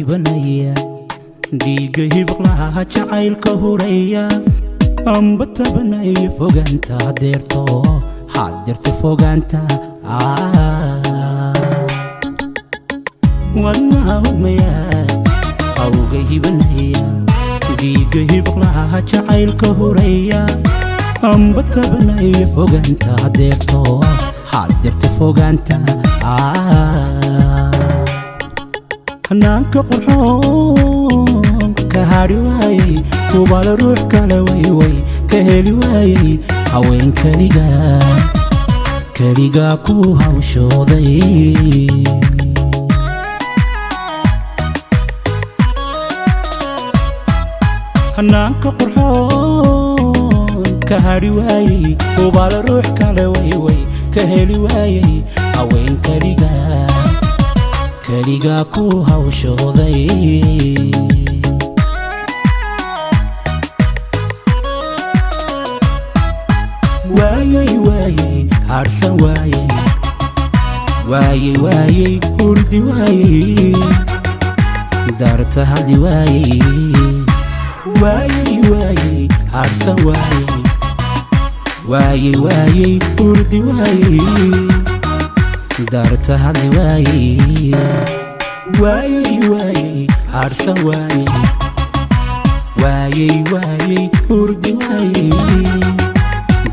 hibanaya dhiiga hibqlaha jacaylka huraya amba tabanaya fogaanta hadeerto fogaanta wadnaha hubmaya awga hibanaya dhiiga hibqlaha jacaylka huraya amba tabanaya fogaanta hadeerto fogaanta hanaanka qurxoon ka hadhi waayay hubaal ruux kale way ka heli waayay haween keliga ku hawshooday hanaanka qurxoon ka hadhi waayay hubaal ruux kale way ka heli waayay haween keliga ku hawshooday waayay harsan waayay hurdi waayay daarta hadli waayay harsan waayay hurdi waayay daarta hadli waayay harsan waayay hurdi waayay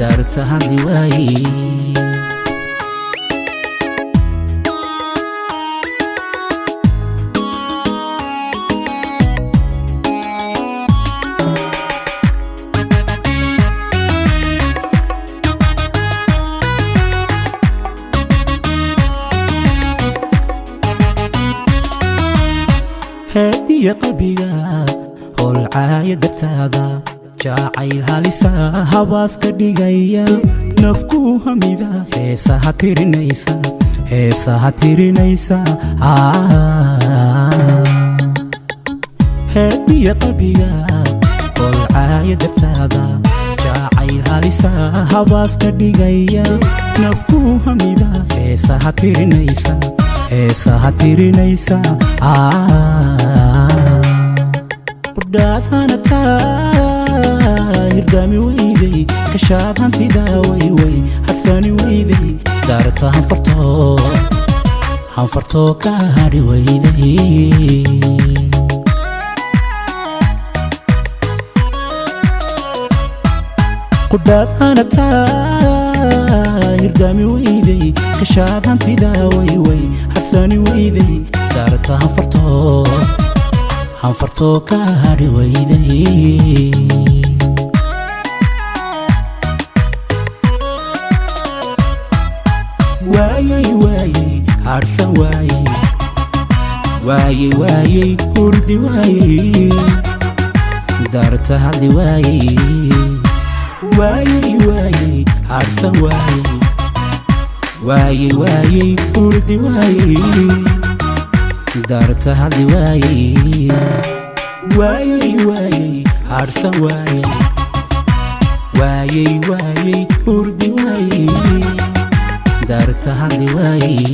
daarta hadli waayay هادي قلبيga holcaaya dartaada jacayl halisa habaas ka dhigaya nafku hamida heesaha tirinaysa هادي قلبيga holcaaya dartaada jacayl halisa habaas ka dhigaya nafku hamida heesaha tirinaysa budhaadhana hirdami weyday kashaad hantida way hadsani weyday daarta hanfartoo ka hadhi weyday budhaadhana hirdami weyday kashaad hantida way hadsani weyday daarta hanfartoo ka hadhi weyday waayay harsan waayay hurdi waayay daarta hadli waayay harsan waayay hurdi waayay daarta hadli waayay harsan waayay hurdi waayay daarta hadli waayay